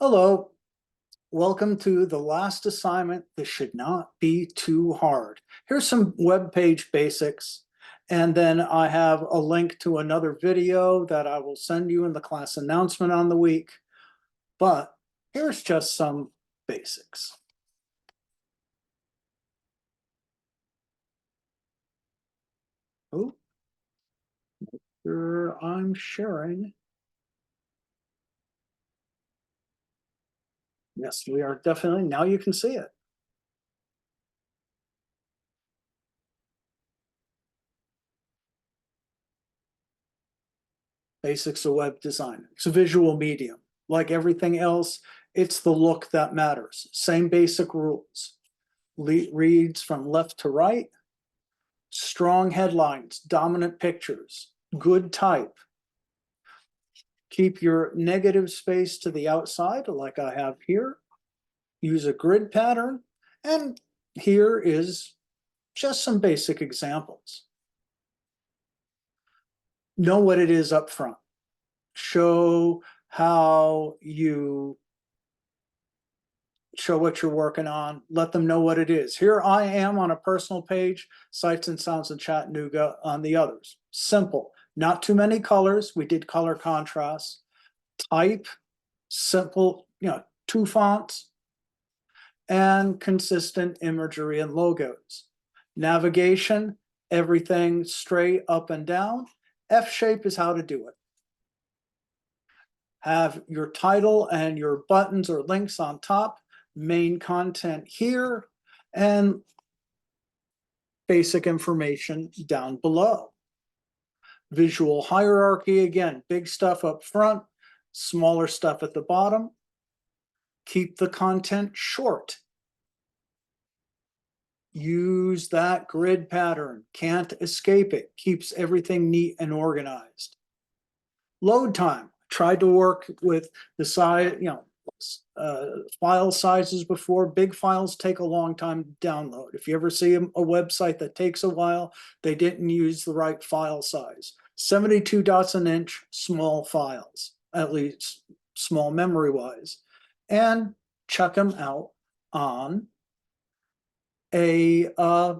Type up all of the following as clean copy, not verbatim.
Hello, welcome to the last assignment. This should not be too hard. Here's some web page basics, and then I have a link to another video that I will send you in the class announcement on the week. But here's just some basics. Oh, sure, I'm sharing. Yes, we are definitely, now you can see it. Basics of web design. It's a visual medium. Like everything else, it's the look that matters. Same basic rules. Reads from left to right, strong headlines, dominant pictures, good type. Keep your negative space to the outside like I have here. Use a grid pattern, and here is just some basic examples. Know what it is up front. Show how you show what you're working on, let them know what it is. Here I am on a personal page, Sights and Sounds and Chattanooga on the others. Simple, not too many colors. We did color contrast. Type, simple, 2 fonts, and consistent imagery and logos. Navigation, everything straight up and down. F shape is how to do it. Have your title and your buttons or links on top, main content here, and basic information down below. Visual hierarchy, again, big stuff up front, smaller stuff at the bottom. Keep the content short. Use that grid pattern, can't escape it, keeps everything neat and organized. Load time, tried to work with the size, file sizes before. Big files take a long time to download. If you ever see a website that takes a while, they didn't use the right file size. 72 dots an inch, small files, at least small memory wise, and check them out on a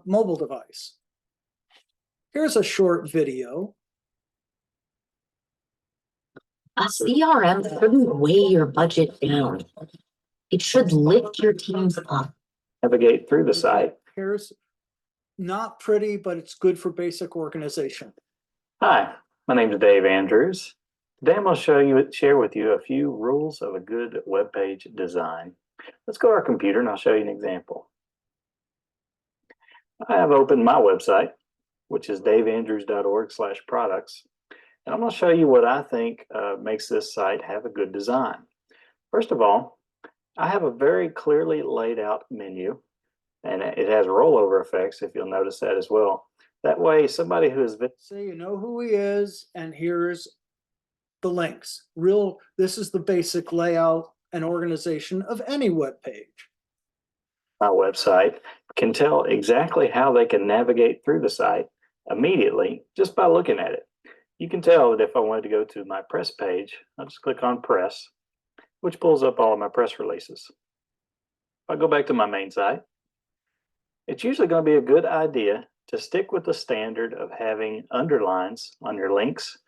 mobile device. Here's a short video. A CRM shouldn't weigh your budget down. It should lift your teams up. Navigate through the site. Here's not pretty, but it's good for basic organization. Hi, my name is Dave Andrews. Today I'm going to share with you a few rules of a good web page design. Let's go to our computer and I'll show you an example. I have opened my website, which is daveandrews.org/products. And I'm going to show you what I think makes this site have a good design. First of all, I have a very clearly laid out menu, and it has rollover effects, if you'll notice that as well. That way, somebody who is... So you know who he is, and here's the links. This is the basic layout and organization of any web page. My website can tell exactly how they can navigate through the site immediately just by looking at it. You can tell that if I wanted to go to my press page, I'll just click on press, which pulls up all of my press releases. If I go back to my main site, it's usually going to be a good idea to stick with the standard of having underlines on your links.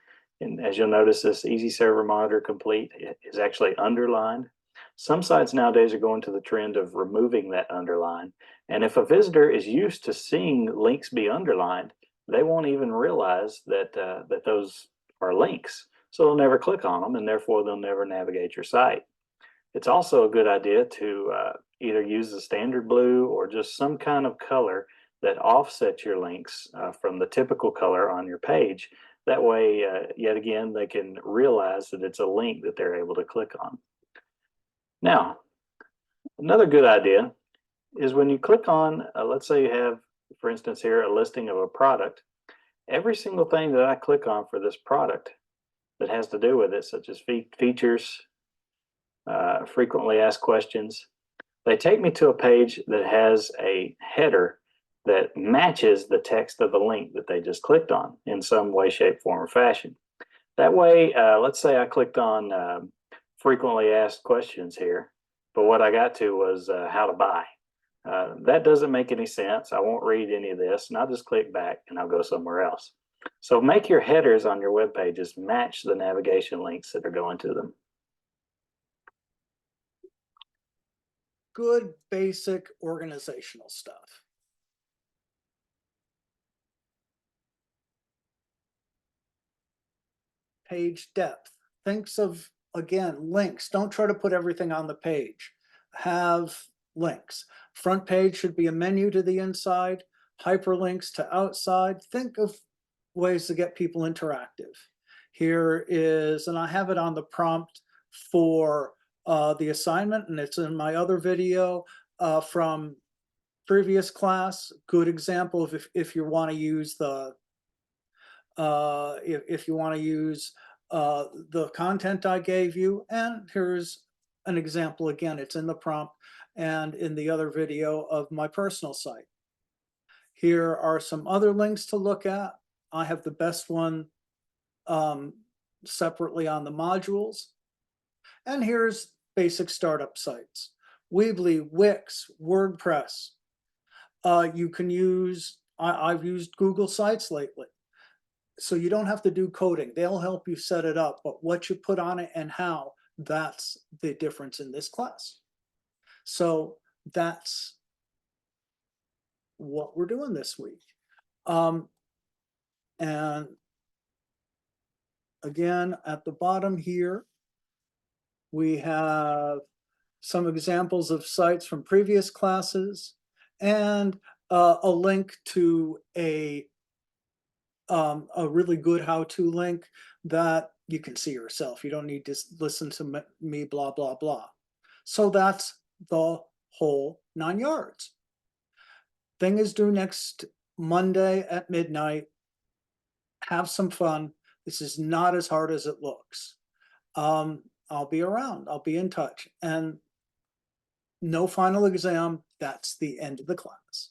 And as you'll notice, this Easy Server Monitor Complete is actually underlined. Some sites nowadays are going to the trend of removing that underline. And if a visitor is used to seeing links be underlined, they won't even realize that that those are links. So they'll never click on them, and therefore they'll never navigate your site. It's also a good idea to either use the standard blue or just some kind of color that offsets your links from the typical color on your page. That way, yet again, they can realize that it's a link that they're able to click on. Now, another good idea is when you click on, let's say you have, for instance here, a listing of a product. Every single thing that I click on for this product that has to do with it, such as features, frequently asked questions, they take me to a page that has a header that matches the text of the link that they just clicked on in some way, shape, form, or fashion. That way, let's say I clicked on frequently asked questions here, but what I got to was how to buy. That doesn't make any sense. I won't read any of this, and I'll just click back and I'll go somewhere else. So make your headers on your web pages match the navigation links that are going to them. Good basic organizational stuff. Page depth. Thinks of, again, links. Don't try to put everything on the page. Have links. Front page should be a menu to the inside, hyperlinks to outside. Think of ways to get people interactive. Here is, and I have it on the prompt for the assignment, and it's in my other video from previous class. Good example of if you want to use the if you want to use the content I gave you. And here's an example again. It's in the prompt and in the other video of my personal site. Here are some other links to look at. I have the best one separately on the modules. And here's basic startup sites. Weebly, Wix, WordPress. You can use, I've used Google Sites lately. So you don't have to do coding. They'll help you set it up, but what you put on it and how, that's the difference in this class. So that's what we're doing this week. And again, at the bottom here, we have some examples of sites from previous classes and a link to a really good how-to link that you can see yourself. You don't need to listen to me, blah, blah, blah. So that's the whole 9 yards. Thing is due next Monday at midnight. Have some fun. This is not as hard as it looks. I'll be around. I'll be in touch. And no final exam. That's the end of the class.